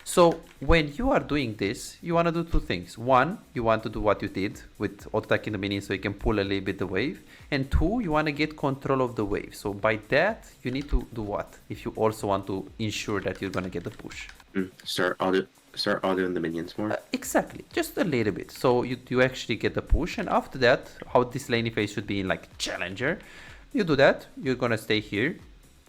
So when you are doing this, you want to do two things. One, you want to do what you did with auto-attacking the minion so you can pull a little bit the wave. And two, you want to get control of the wave. So by that, you need to do what? If you also want to ensure that you're going to get the push. Start autoing the minions more. Exactly, just a little bit. So you actually get the push, and after that, how this lane phase should be in like challenger, you do that. You're gonna stay here.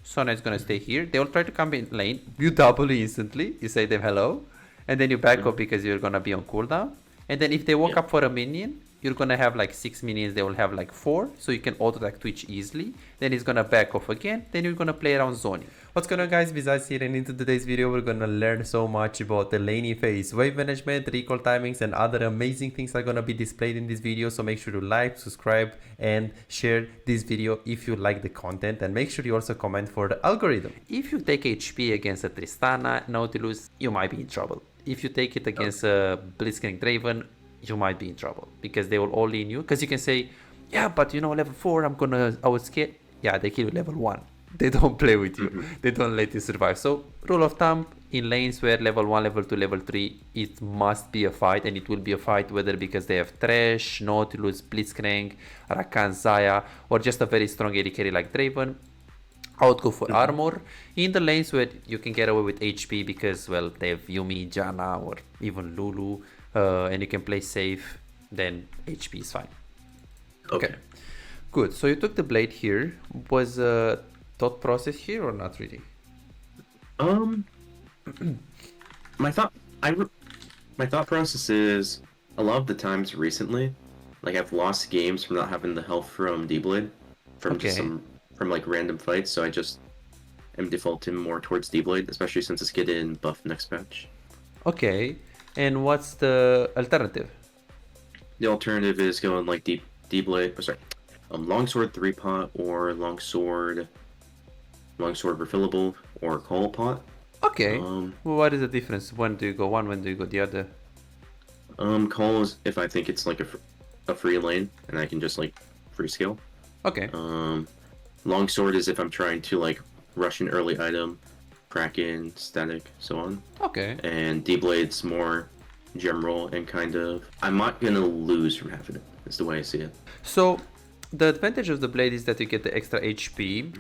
Sona is gonna stay here. They will try to come in lane. You double instantly. You say them hello, and then you back up because you're gonna be on cooldown. And then if they walk up for a minion, you're gonna have like 6 minions. They will have like 4, so you can auto attack Twitch easily. Then he's gonna back off again. Then you're gonna play around zoning. What's going on, guys? Besides here, and into today's video, we're gonna learn so much about the laning phase, wave management, recall timings, and other amazing things are gonna be displayed in this video. So make sure to like, subscribe, and share this video if you like the content, and make sure you also comment for the algorithm. If you take HP against a Tristana, Nautilus, you might be in trouble. If you take it against a Blitzcrank Draven, you might be in trouble because they will all lean you. Because you can say, yeah, but you know, level 4, I was scared. Yeah, they kill you level 1. They don't play with you. They don't let you survive. So rule of thumb, in lanes where level 1, level 2, level 3, it must be a fight, and it will be a fight whether because they have Thresh, Nautilus, Blitzcrank, Rakan, Zaya, or just a very strong AD carry like Draven. I would go for armor. In the lanes where you can get away with HP because, well, they have Yumi, Janna, or even Lulu, and you can play safe, then HP is fine. Okay. Good. So you took the blade here. Was thought process here or not really? My thought process is a lot of the times recently, like I've lost games from not having the health from D-Blade, from like random fights, so I just am defaulting more towards D-Blade, especially since it's getting buffed next patch. Okay, and what's the alternative? The alternative is going like D-Blade, Longsword 3-pot or Longsword refillable or Call pot. Okay. Well, what is the difference? When do you go one? When do you go the other? Call is if I think it's like a free lane and I can just like free scale. Okay. Longsword is if I'm trying to like rush an early item, Kraken, static, so on. Okay. And D-Blade's more general and kind of I'm not gonna lose from having it. That's the way I see it. So the advantage of the blade is that you get the extra HP,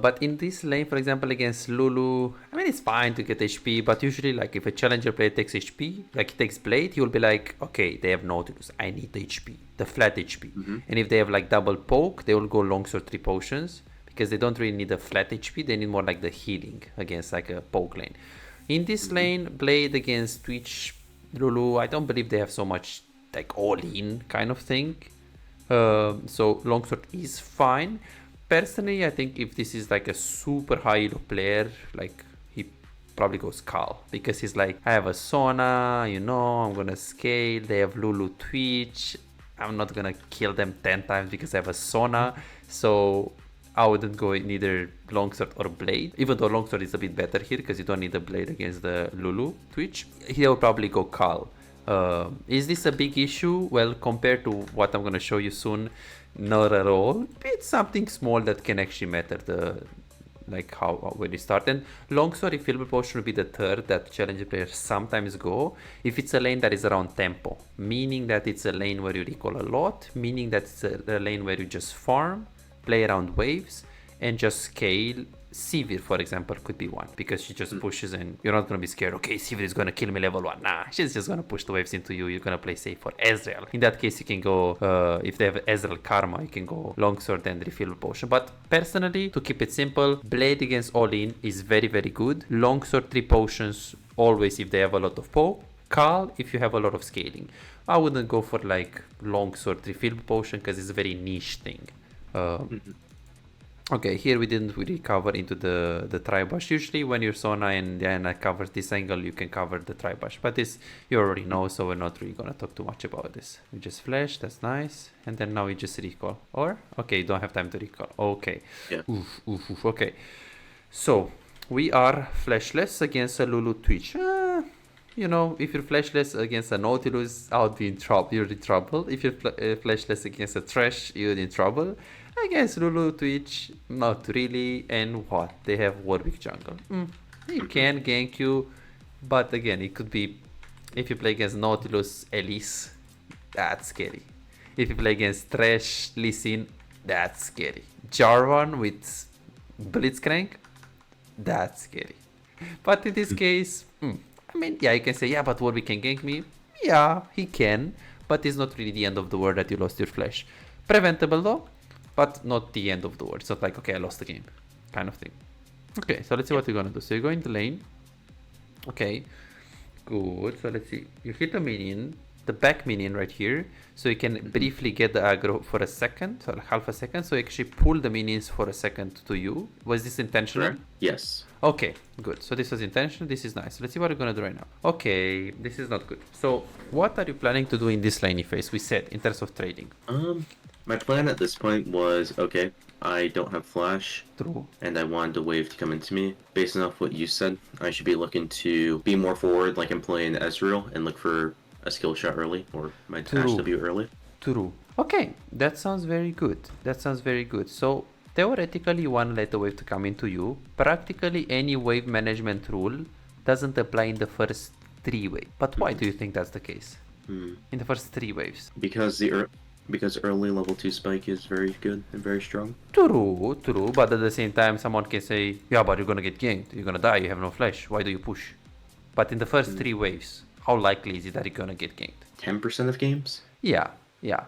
but in this lane, for example, against Lulu, I mean, it's fine to get HP, but usually, like, if a challenger player takes HP, like, he takes blade, he will be like, okay, they have Nautilus, I need the HP, the flat HP. And if they have, like, double poke, they will go longsword 3 potions, because they don't really need a flat HP, they need more, like, the healing against, like, a poke lane. In this lane, blade against Twitch, Lulu, I don't believe they have so much, like, all-in kind of thing. So longsword is fine. Personally, I think if this is like a super high elo player, like he probably goes Cal, because he's like, I have a Sona, you know, I'm gonna scale, they have Lulu Twitch, I'm not gonna kill them 10 times because I have a Sona, so I wouldn't go in either longsword or blade, even though longsword is a bit better here because you don't need a blade against the Lulu Twitch. He'll probably go Cal. Is this a big issue? Well, compared to what I'm going to show you soon, not at all. It's something small that can actually matter, like how when you start. And longsword refillable potion will be the third that challenger players sometimes go if it's a lane that is around tempo, meaning that it's a lane where you recall a lot, meaning that it's a lane where you just farm, play around waves, and just scale. Sivir, for example, could be one because she just pushes and you're not going to be scared. Okay, Sivir is going to kill me level 1. Nah, she's just going to push the waves into you. You're going to play safe for Ezreal. In that case, you can go, if they have Ezreal Karma, you can go longsword and refill potion. But personally, to keep it simple, blade against all-in is very, very good. Longsword 3 potions, always if they have a lot of poke. Cal, if you have a lot of scaling. I wouldn't go for like longsword refill potion because it's a very niche thing. Okay, here we didn't really cover into the Tribush. Usually when your Sona and Diana covers this angle, you can cover the Tribush. But this you already know, so we're not really gonna talk too much about this. We just flash, that's nice. And then now we just recall. Or? Okay, you don't have time to recall. Okay. Yeah. Oof, okay. So, we are flashless against a Lulu Twitch. You know, if you're flashless against a Nautilus, I would be in trouble. You're in trouble. If you're flashless against a Thresh, you're in trouble. Against Lulu Twitch, not really. And what? They have Warwick jungle. You can gank you, But again, it could be if you play against Nautilus, Elise, that's scary. If you play against Thresh, Lee Sin, that's scary. Jarvan with Blitzcrank, that's scary. But in this case, I mean, yeah, you can say, yeah, but Warwick can gank me. Yeah, he can, but it's not really the end of the world that you lost your flash. Preventable though, but not the end of the world. It's not like, okay, I lost the game, kind of thing. Okay, so let's see what you're gonna do. So you go in the lane. Okay, good. So let's see. You hit a minion, the back minion right here. So you can briefly get the aggro for a second, or half a second. So you actually pull the minions for a second to you. Was this intentional? Correct. Yes. Okay, good. So this was intentional. This is nice. Let's see what we're gonna do right now. Okay, this is not good. So what are you planning to do in this laning phase? We said in terms of trading. My plan at this point was, okay, I don't have flash. True. And I wanted the wave to come into me. Based off what you said, I should be looking to be more forward like I'm playing Ezreal and look for a skill shot early or my dash W early. True. Okay, that sounds very good. That sounds very good. So theoretically you want to let the wave to come into you. Practically any wave management rule doesn't apply in the first 3 waves. But why do you think that's the case? In the first 3 waves? Because early level 2 spike is very good and very strong. True, but at the same time someone can say, yeah, but you're gonna get ganked, you're gonna die, you have no flash, why do you push? But in the first 3 waves, how likely is it that you're gonna get ganked? 10% of games? Yeah,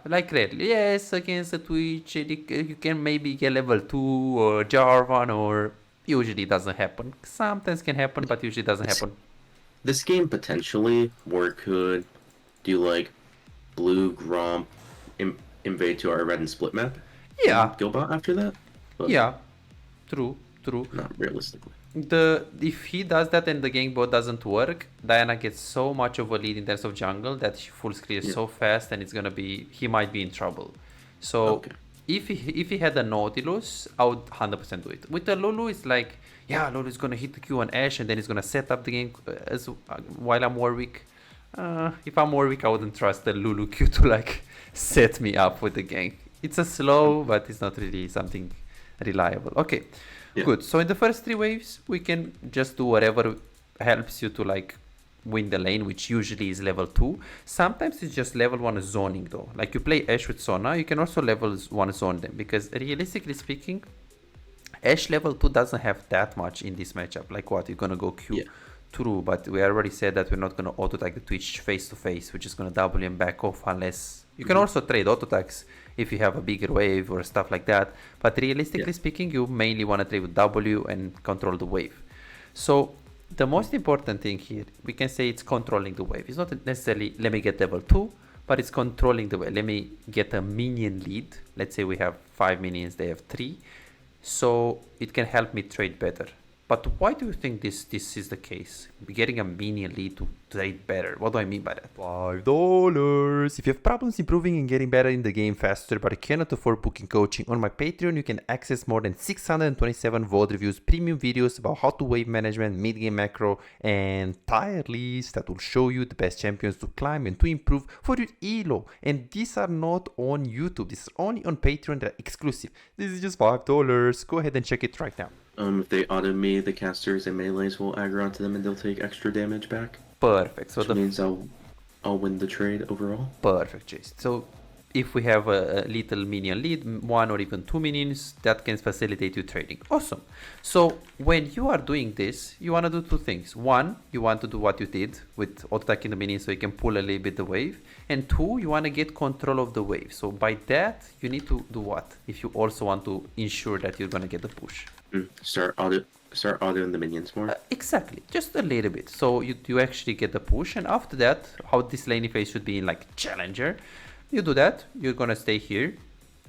like rarely. Yes, against the Twitch, you can maybe get level 2 or Jarvan, or usually doesn't happen. Sometimes can happen, but usually doesn't happen. This game potentially, where it could do like blue, Gromp, invade to our red and split map. Yeah. Gilbot after that? But yeah, true. not realistically. If he does that and the gank bot doesn't work, Diana gets so much of a lead in terms of jungle that she full clears so fast, and he might be in trouble. So if he had a Nautilus, I would 100% do it. With the Lulu, it's like, yeah, Lulu's gonna hit the Q on Ashe and then he's gonna set up the game while I'm Warwick. If I'm Warwick, I wouldn't trust the Lulu Q to like set me up with the gank. It's a slow, but it's not really something reliable. Okay, good. So in the first 3 waves, we can just do whatever helps you to like win the lane, which usually is level 2. Sometimes it's just level 1 zoning though. Like you play Ashe with Sona, you can also level 1 zone them, because realistically speaking, Ashe level 2 doesn't have that much in this matchup. Like what, you're gonna go Q? True, but we already said that we're not gonna auto tag the Twitch face to face, which is gonna double and back off unless you can also trade auto tags if you have a bigger wave or stuff like that. But realistically speaking, you mainly want to trade with W and control the wave. So the most important thing here, we can say it's controlling the wave. It's not necessarily let me get level 2, but it's controlling the wave. Let me get a minion lead. Let's say we have 5 minions, they have 3. So it can help me trade better. But why do you think this is the case? Getting a minion lead to trade better. What do I mean by that? $5. If you have problems improving and getting better in the game faster, but you cannot afford booking coaching, on my Patreon you can access more than 627 VOD reviews, premium videos about how to wave management, mid-game macro, and tier lists that will show you the best champions to climb and to improve for your elo. And these are not on YouTube. This is only on Patreon. They're exclusive. This is just $5. Go ahead and check it right now. If they auto me, the casters and melees will aggro onto them and they'll take extra damage back. Perfect. So which means I'll win the trade overall. Perfect, Chase. So if we have a little minion lead, 1 or even 2 minions, that can facilitate you trading. Awesome. So when you are doing this, you want to do 2 things. 1, you want to do what you did with auto-attacking the minions so you can pull a little bit the wave. And 2, you want to get control of the wave. So by that, you need to do what? If you also want to ensure that you're going to get the push. Start autoing the minions more. Exactly, just a little bit. So you actually get the push, and after that, how this laning phase should be in like challenger, you do that. You're gonna stay here.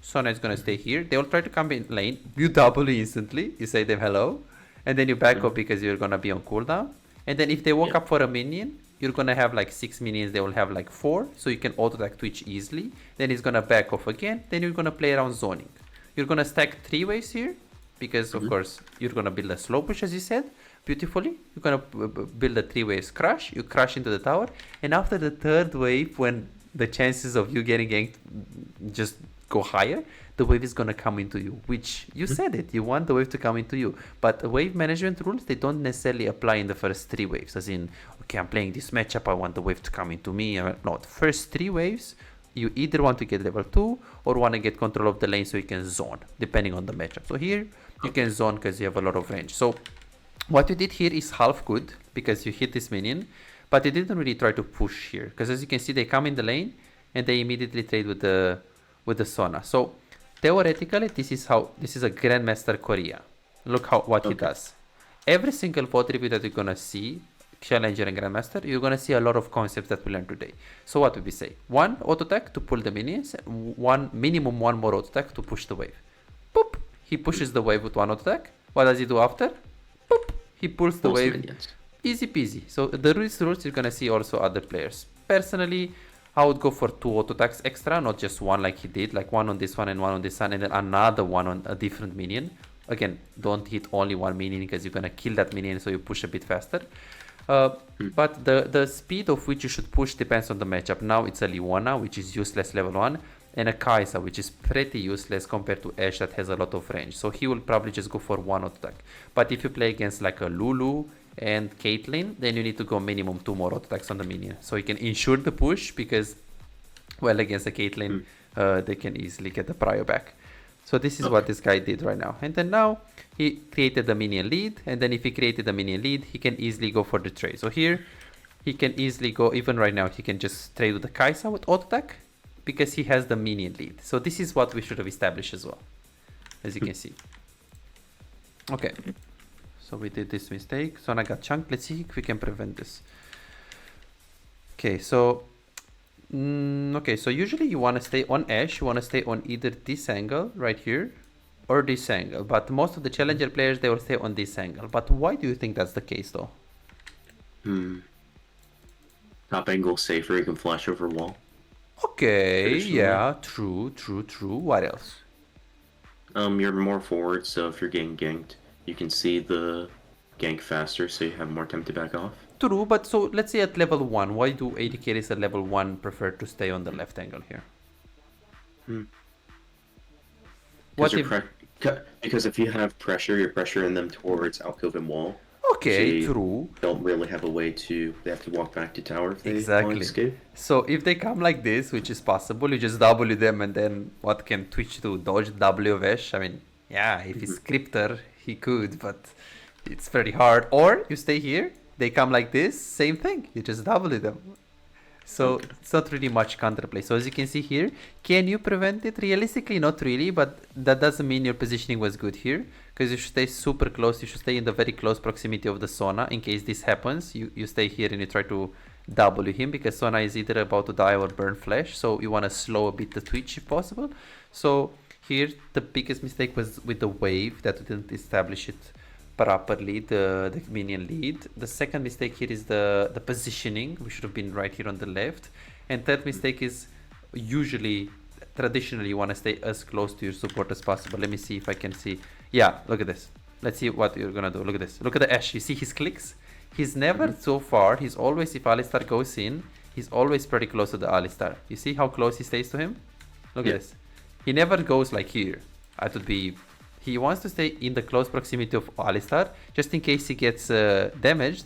Sona is gonna stay here. They will try to come in lane. You double instantly. You say them hello, and then you back up because you're gonna be on cooldown. And then if they walk up for a minion, you're gonna have like 6 minions. They will have like 4, so you can auto attack Twitch easily. Then he's gonna back off again. Then you're gonna play around zoning. You're gonna stack 3 waves here. Because of course you're gonna build a slow push, as you said beautifully. You're gonna build a 3 waves crush. You crush into the tower, and after the 3rd wave, when the chances of you getting ganked just go higher, the wave is gonna come into you. Which you said it. You want the wave to come into you, but wave management rules, they don't necessarily apply in the first 3 waves. As in, okay, I'm playing this matchup, I want the wave to come into me. No, the first 3 waves, you either want to get level 2 or want to get control of the lane so you can zone, depending on the matchup. So here, you can zone because you have a lot of range. So what you did here is half good, because you hit this minion, but you didn't really try to push here, because as you can see, they come in the lane and they immediately trade with the Sona. So theoretically, this is a Grandmaster Korea. Look what he does. Every single VOD review that you're gonna see, Challenger and Grandmaster, you're gonna see a lot of concepts that we learned today. So what would we say? 1 auto attack to pull the minions, minimum 1 more auto attack to push the wave. Boop! He pushes the wave with 1 auto attack. What does he do after? Boop! He pulls the wave. Minions. Easy peasy. So the rules you're gonna see also other players. Personally, I would go for 2 auto attacks extra, not just 1 like he did, like 1 on this one and 1 on this one, and then another 1 on a different minion. Again, don't hit only 1 minion because you're gonna kill that minion, so you push a bit faster. But the speed of which you should push depends on the matchup. Now it's a Leona, which is useless level 1, and a Kai'Sa, which is pretty useless compared to Ashe that has a lot of range. So he will probably just go for 1 auto attack. But if you play against like a Lulu and Caitlyn, then you need to go minimum 2 more auto attacks on the minion. So you can ensure the push, because, well, against the Caitlyn, they can easily get the prio back. So this is what this guy did right now. And then now he created the minion lead. And then if he created the minion lead, he can easily go for the trade. So here he can easily go, even right now, he can just trade with the Kai'Sa with auto attack, because he has the minion lead. So this is what we should have established as well, as you can see. Okay. So we did this mistake. Sona got chunked. Let's see if we can prevent this. Okay, so so usually you want to stay on Ashe, you want to stay on either this angle right here or this angle, but most of the challenger players, they will stay on this angle. But why do you think that's the case though? Top angle safer, you can flash over wall. Okay, yeah, true. What else? You're more forward, so if you're getting ganked, you can see the gank faster, so you have more time to back off. True, but so let's say at level 1, why do AD carries at level 1 prefer to stay on the left angle here? Because if you have pressure, you're pressuring them towards Alcove and wall. Okay, true. Don't really have a way to. They have to walk back to tower if they want to escape. So if they come like this, which is possible, you just W them, and then what can Twitch do? Dodge W of Ashe? I mean, yeah, if he's Scripter, he could, but it's very hard. Or you stay here, they come like this, same thing. You just W them. So it's not really much counterplay. So as you can see here, can you prevent it? Realistically, not really, but that doesn't mean your positioning was good here, because you should stay super close. You should stay in the very close proximity of the Sona in case this happens. You stay here and you try to W him, because Sona is either about to die or burn flash. So you want to slow a bit the Twitch if possible. So here the biggest mistake was with the wave, that we didn't establish it properly, the minion lead. The second mistake here is the positioning. We should have been right here on the left. And third mistake is traditionally you want to stay as close to your support as possible. Let me see if I can see. Yeah, look at this. Let's see what you're gonna do. Look at this. Look at the Ashe. You see his clicks? He's never so far. He's always, if Alistar goes in, he's always pretty close to the Alistar. You see how close he stays to him? Look at this. He never goes like here. That would be... He wants to stay in the close proximity of Alistar, just in case he gets damaged,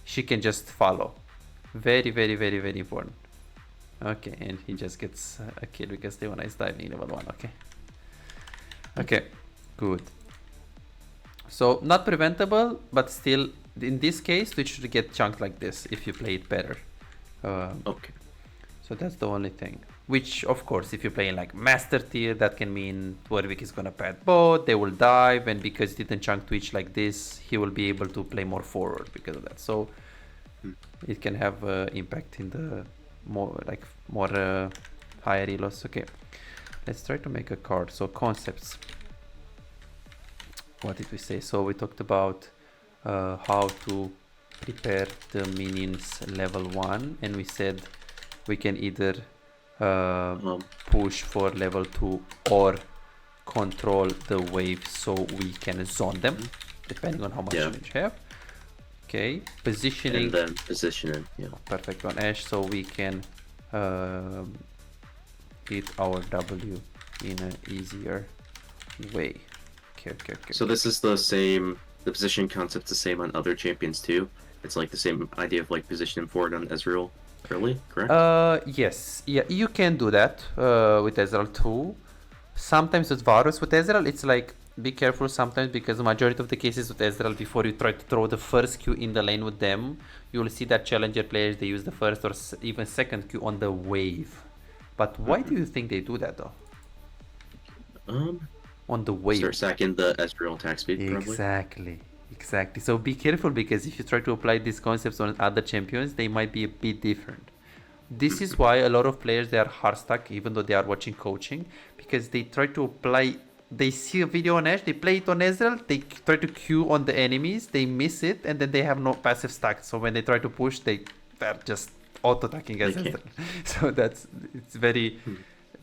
she can just follow. Very, very, very, very important. Okay, and he just gets a kill because Leona is diving level 1, okay. Okay, good. So, not preventable, but still, in this case, we should get chunked like this if you play it better. Okay. So that's the only thing. Which, of course, if you're playing like Master Tier, that can mean Warwick is gonna pad bot, they will dive, and because he didn't chunk Twitch like this, he will be able to play more forward because of that. So it can have impact in the more higher elos. Okay, let's try to make a card. So concepts. What did we say? So we talked about how to prepare the minions level 1, and we said we can either push for level 2 or control the wave so we can zone them depending on how much damage you have. Okay, positioning. And then positioning, Perfect on Ashe, so we can hit our W in an easier way. Okay. So this is the same, the position concept's the same on other champions too. It's like the same idea of like positioning forward on Ezreal early, correct? Yes, yeah, you can do that with Ezreal too. Sometimes with Varus, with Ezreal, it's like be careful sometimes because the majority of the cases with Ezreal, before you try to throw the first Q in the lane with them, you will see that challenger players they use the first or even second Q on the wave. But why do you think they do that though? On the wave. Start sacking the Ezreal attack speed, probably. Exactly. So be careful because if you try to apply these concepts on other champions, they might be a bit different. This is why a lot of players they are hard stuck even though they are watching coaching because they try to apply. They see a video on Ash, they play it on Ezreal, they try to Q on the enemies, they miss it, and then they have no passive stack. So when they try to push, they're just auto attacking Ezreal. So it's very.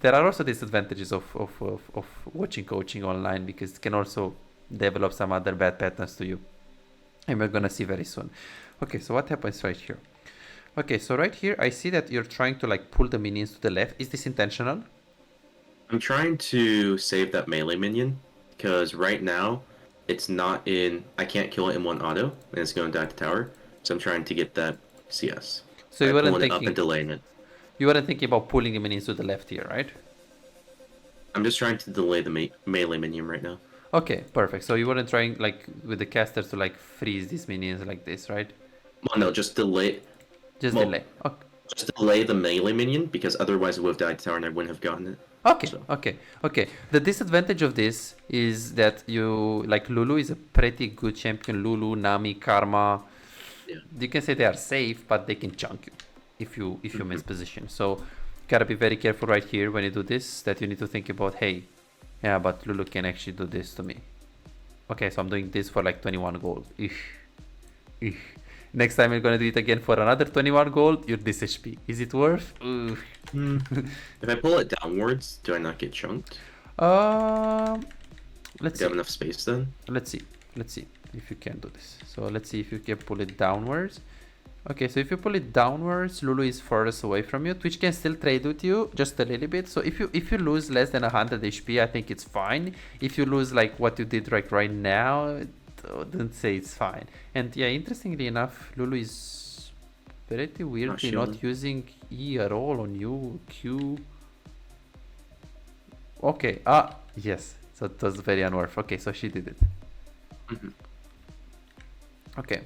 There are also disadvantages of watching coaching online because it can also develop some other bad patterns to you. And we're gonna see very soon. Okay, so what happens right here? Okay, so right here, I see that you're trying to like pull the minions to the left. Is this intentional? I'm trying to save that melee minion because right now it's not in. I can't kill it in one auto, and it's going to die to tower. So I'm trying to get that CS. So you weren't thinking it up and delaying it. You weren't thinking about pulling the minions to the left here, right? I'm just trying to delay the melee minion right now. Okay, perfect. So you weren't trying like with the casters to like freeze these minions like this, right? Well, no, just delay. Delay. Okay. Just delay the melee minion because otherwise it would have died to tower and I wouldn't have gotten it. Okay, so. Okay. The disadvantage of this is that you like Lulu is a pretty good champion. Lulu, Nami, Karma. Yeah. You can say they are safe, but they can chunk you if you miss position. So you gotta be very careful right here when you do this. That you need to think about. Hey, yeah, but Lulu can actually do this to me. Okay, so I'm doing this for like 21 gold. Next time you're gonna do it again for another 21 gold. You're this HP. Is it worth? If I pull it downwards, do I not get chunked? Let's do you have enough space then? Let's see if you can do this. So let's see if you can pull it downwards. Okay, so if you pull it downwards, Lulu is furthest away from you. Twitch can still trade with you just a little bit. So if you lose less than 100 HP, I think it's fine. If you lose like what you did right now, don't say it's fine. And yeah, interestingly enough, Lulu is pretty weirdly not using E at all on you. Q. Okay. Yes. So it was very unworth. Okay, so she did it. Okay.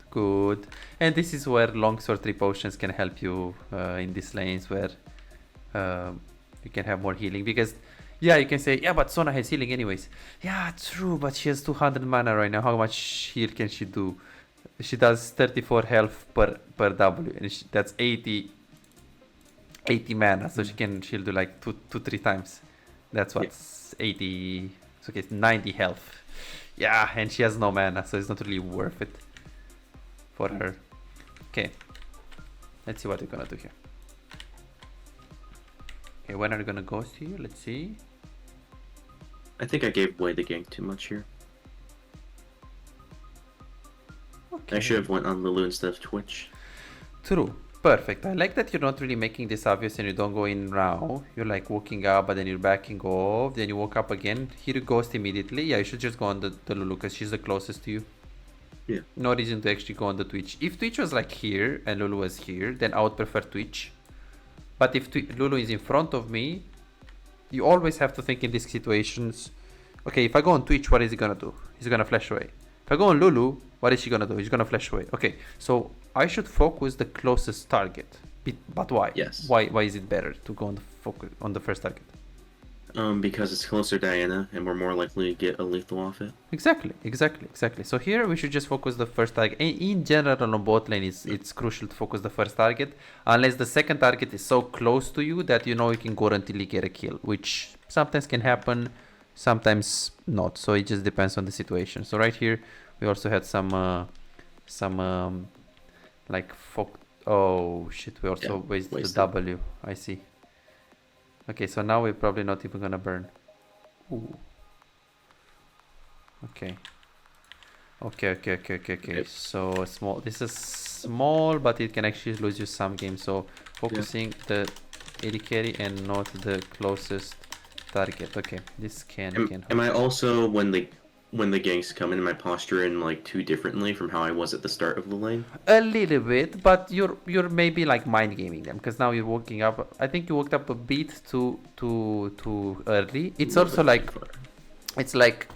Good. And this is where longsword 3 potions can help you in these lanes where you can have more healing. Because yeah, you can say, yeah, but Sona has healing anyways. Yeah, true, but she has 200 mana right now. How much heal can she do? She does 34 health per W, and that's 80 mana. So she'll do like 2-3 times. That's what's 80. So okay, it's 90 health. Yeah, and she has no mana, so it's not really worth it for her. Okay, let's see what we're gonna do here. Okay, when are we gonna ghost you? Let's see. I think I gave away the gank too much here. Okay. I should have went on Lulu instead of Twitch. True. Perfect. I like that you're not really making this obvious and you don't go in now. You're like walking up, but then you're backing off. Then you walk up again. Here you ghost immediately. Yeah, you should just go on the Lulu because she's the closest to you. Yeah. No reason to actually go on the Twitch. If Twitch was like here and Lulu was here, then I would prefer Twitch. But if Lulu is in front of me, you always have to think in these situations. Okay, if I go on Twitch, what is he gonna do? He's gonna flash away. If I go on Lulu, what is she gonna do? He's gonna flash away. Okay, so I should focus the closest target. But why? Yes. Why is it better to go on the first target? Because it's closer to Diana and we're more likely to get a lethal off it. Exactly. So here we should just focus the first target. In general on bot lane, it's crucial to focus the first target, unless the second target is so close to you that you know you can guarantee get a kill, which sometimes can happen, sometimes not. So it just depends on the situation. So right here we also had some like oh shit, we also wasted the W. I see. Okay, so now we're probably not even gonna burn. Ooh. Okay. So small. This is small, but it can actually lose you some games. So focusing the AD carry and not the closest target. Okay, this can. Am I also when when the ganks come in my posture in like too differently from how I was at the start of the lane? A little bit, but you're maybe like mind gaming them because now you're waking up. I think you woke up a bit too early. It's also like it's like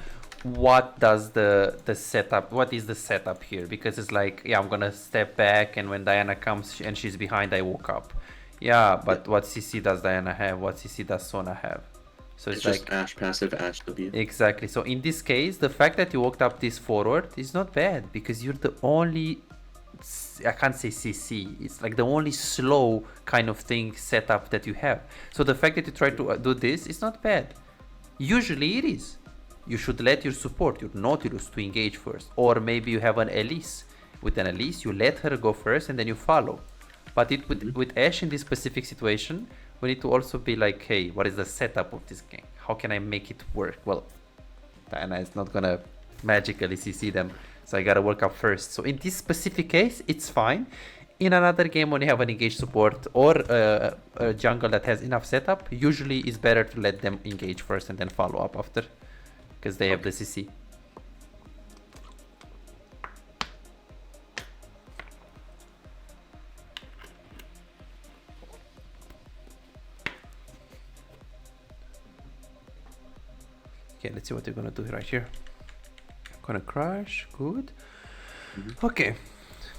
what does the setup? What is the setup here? Because it's like yeah, I'm gonna step back, and when Diana comes and she's behind, I woke up. Yeah, but what CC does Diana have? What CC does Sona have? So It's like just Ashe passive, Ashe W. exactly. So in this case, the fact that you walked up this forward is not bad because you're the only, I can't say CC, it's like the only slow kind of thing setup that you have. So the fact that you try to do this is not bad. Usually it is. You should let your support, your Nautilus, to engage first. Or maybe you have an Elise. With an Elise, you let her go first and then you follow. But with Ashe in this specific situation, we need to also be like, hey, what is the setup of this game? How can I make it work? Well, Diana is not gonna magically CC them, so I gotta work up first. So in this specific case, it's fine. In another game, when you have an engaged support or a jungle that has enough setup, usually it's better to let them engage first and then follow up after, because they have the CC. Okay, let's see what we're gonna do right here. I'm gonna crash. Good. Okay.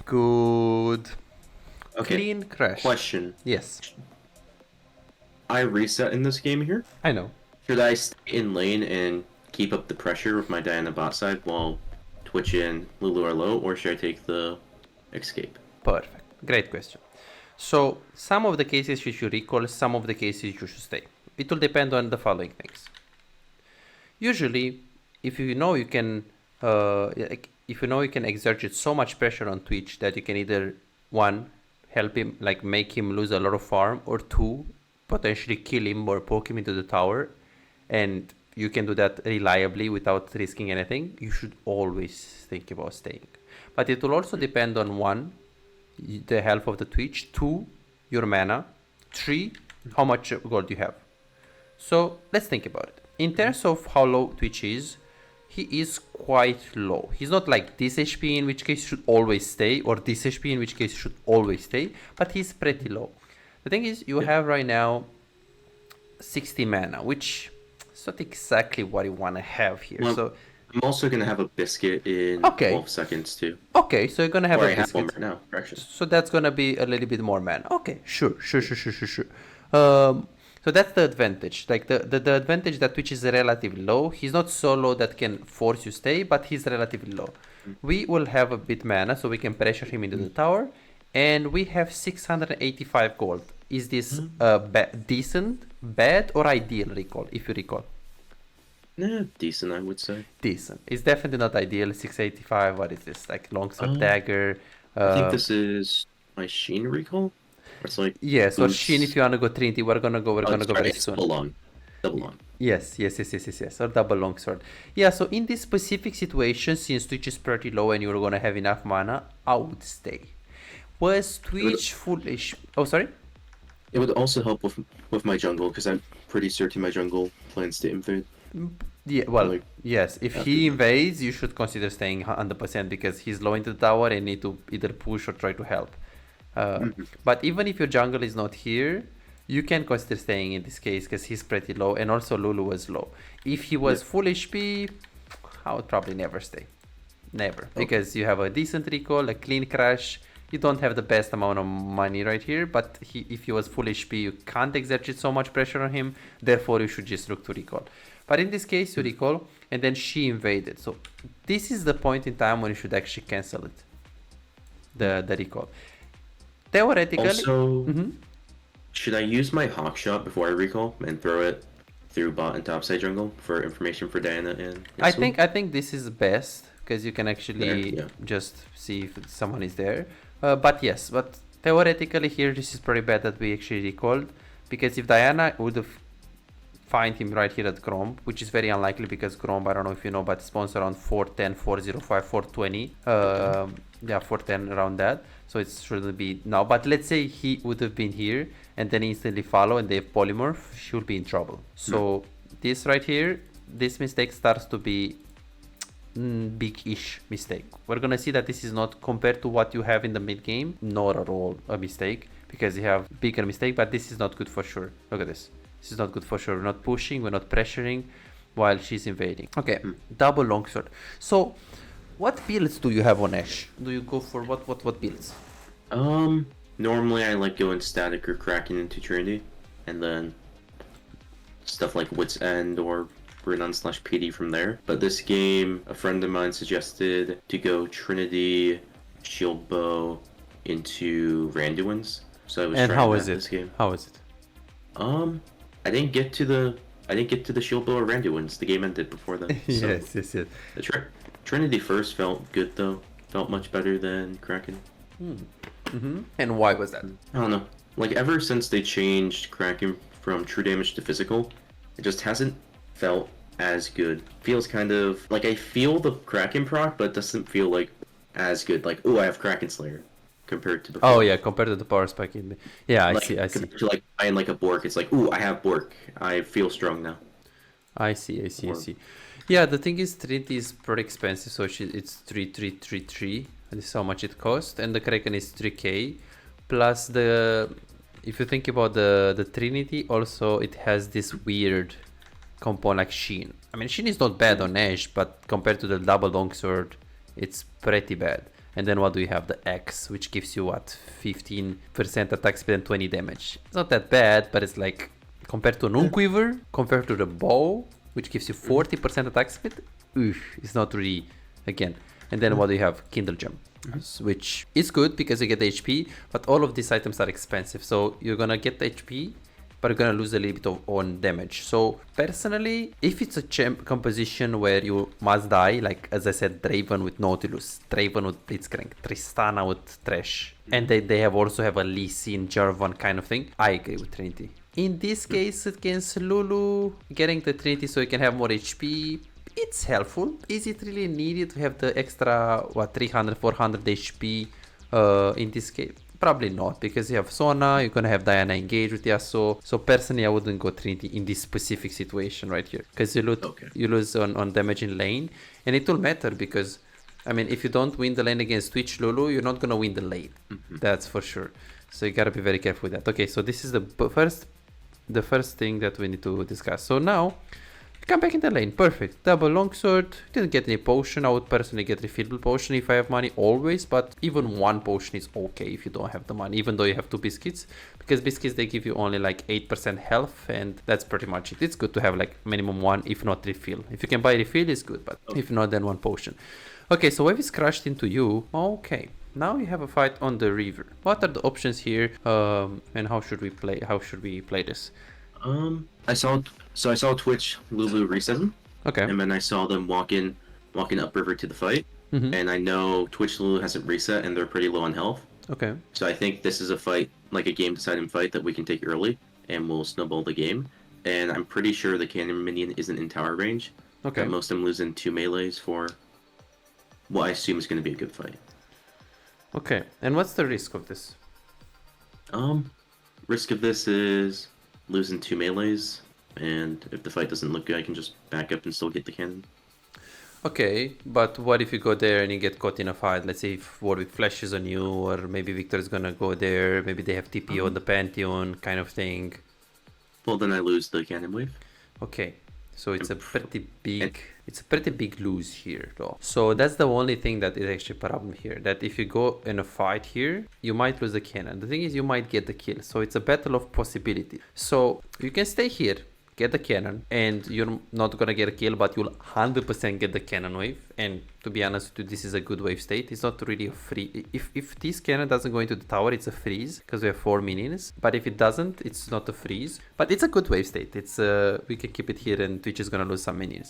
Good. Okay. Clean crash. Question. Yes. I reset in this game here. I know. Should I stay in lane and keep up the pressure with my Diana bot side while Twitch and Lulu are low, or should I take the escape? Perfect. Great question. So some of the cases you should recall, some of the cases you should stay. It will depend on the following things. Usually, if you know you can, if you know you can exert so much pressure on Twitch that you can either one, help him, like make him lose a lot of farm, or two, potentially kill him or poke him into the tower, and you can do that reliably without risking anything, you should always think about staying. But it will also depend on one, the health of the Twitch, two, your mana, three, how much gold you have. So let's think about it. In terms of how low Twitch is, he is quite low. He's not like this HP, in which case should always stay, or this HP, in which case should always stay, but he's pretty low. The thing is, you have right now 60 mana, which is not exactly what you want to have here. Well, so I'm also going to have a biscuit in 12 seconds too. Okay, so you're going to have a biscuit. One right now, actually. So that's going to be a little bit more mana. Okay, sure. So that's the advantage. Like the advantage that Twitch is relatively low. He's not so low that can force you stay, but he's relatively low. We will have a bit mana, so we can pressure him into the tower. And we have 685 gold. Is this decent, bad, or ideal recall, if you recall? Decent, I would say. Decent. It's definitely not ideal. 685, what is this? Like longsword dagger. I think this is my Sheen recall. It's like yes, or Sheen if you want to go Trinity. We're gonna go very soon. Double long. Yes. Or double longsword. Yeah, so in this specific situation, since Twitch is pretty low and you're gonna have enough mana, I would stay. Was Twitch foolish? Oh, sorry? It would also help with my jungle, because I'm pretty certain my jungle plans to invade. Yeah, well, yes. If he invades, you should consider staying 100% because he's low into the tower and need to either push or try to help. But even if your jungle is not here, you can consider staying in this case because he's pretty low, and also Lulu was low. If he was full HP, I would probably never stay. Never. Because you have a decent recall, a clean crash. You don't have the best amount of money right here, but if he was full HP, you can't exert so much pressure on him. Therefore, you should just look to recall. But in this case, you recall, and then she invaded. So this is the point in time when you should actually cancel it. The recall. Theoretically, also, should I use my hawk shot before I recall and throw it through bot and topside jungle for information for Diana and Yasuo? I think this is best because you can actually just see if someone is there. But theoretically here this is pretty bad that we actually recalled, because if Diana would have find him right here at Gromb, which is very unlikely because Gromb, I don't know if you know, but spawns around 410, 405, 420. Yeah, 410 around that. So it shouldn't be now. But let's say he would have been here and then instantly follow and they have polymorph, she'll be in trouble. So this right here, this mistake starts to be big-ish mistake. We're gonna see that this is not, compared to what you have in the mid game, not at all a mistake, because you have bigger mistake, but this is not good for sure. Look at this. This is not good for sure. We're not pushing, we're not pressuring while she's invading. Okay, double longsword. So what builds do you have on Ashe? Do you go for what builds? Normally I like going static or cracking into Trinity, and then stuff like Wit's End or Renan/PD from there. But this game, a friend of mine suggested to go Trinity, Shield Bow into Randuin's. So I was and trying how that is it? this game. How is it? I didn't get to the Shield Bow or Randuin's. The game ended before that. So yes. the Trinity first felt good though. Felt much better than Kraken. And why was that? I don't know. Like ever since they changed Kraken from true damage to physical, it just hasn't felt as good. Feels kind of like I feel the Kraken proc, but it doesn't feel like as good. Like, oh, I have Kraken Slayer compared to before. Oh yeah, compared to the power spike in the... Yeah, I see. Compared to like buying like a Bork, it's like, ooh, I have Bork. I feel strong now. I see. Yeah, the thing is, Trinity is pretty expensive, so it's 3,333. This is how much it costs, and the Kraken is 3k. Plus if you think about the Trinity, also it has this weird component like Sheen. I mean, Sheen is not bad on Ashe, but compared to the double longsword, it's pretty bad. And then what do you have? The X, which gives you what, 15% attack speed and 20 damage. It's not that bad, but it's like compared to an Unquiver, compared to the bow, which gives you 40% attack speed, it's not really, again. And then what do you have? Kindle Gem, which is good because you get HP, but all of these items are expensive. So you're gonna get the HP, but you're gonna lose a little bit on damage. So personally, if it's a composition where you must die, like as I said, Draven with Nautilus, Draven with Blitzcrank, Tristana with Thresh, and they also have a Lee Sin, Jarvan kind of thing, I agree with Trinity. In this case, against Lulu, getting the Trinity so you can have more HP, it's helpful. Is it really needed to have the extra 300 400 HP in this case? Probably not, because you have Sona, you're gonna have Diana engage with Yasuo. So personally, I wouldn't go Trinity in this specific situation right here, because you lose on damage in lane, and it will matter because, I mean, if you don't win the lane against Twitch Lulu, you're not gonna win the lane. That's for sure. So you gotta be very careful with that. Okay, so this is the first thing that we need to discuss. So now, come back in the lane, perfect. Double longsword, didn't get any potion. I would personally get refillable potion if I have money always, but even one potion is okay if you don't have the money, even though you have 2 biscuits, because biscuits, they give you only like 8% health, and that's pretty much it. It's good to have like minimum 1, if not refill. If you can buy refill, it's good, but if not, then 1 potion. Okay, so wave is crashed into you. Okay, now you have a fight on the river. What are the options here, and how should we play this? I saw Twitch Lulu reset, Okay. and then I saw them walking upriver to the fight, and I know Twitch Lulu hasn't reset, and they're pretty low on health. Okay. So I think this is a fight, like a game-deciding fight that we can take early, and we'll snowball the game. And I'm pretty sure the cannon minion isn't in tower range. Okay. Most of them losing 2 melees for what I assume is going to be a good fight. Okay, and what's the risk of this? Risk of this is losing 2 melees, and if the fight doesn't look good, I can just back up and still get the cannon. Okay, but what if you go there and you get caught in a fight? Let's say if Warwick flashes on you, or maybe Victor is gonna go there, maybe they have TP on the Pantheon, kind of thing. Well, then I lose the cannon wave. Okay, so it's a pretty big lose here though. So that's the only thing that is actually a problem here, that if you go in a fight here, you might lose the cannon. The thing is, you might get the kill, so it's a battle of possibility. So you can stay here, get the cannon, and you're not gonna get a kill, but you'll 100% get the cannon wave. And to be honest with you, this is a good wave state. It's not really a free. If this cannon doesn't go into the tower, it's a freeze, because we have 4 minions. But if it doesn't, it's not a freeze. But it's a good wave state. It's we can keep it here, and Twitch is gonna lose some minions.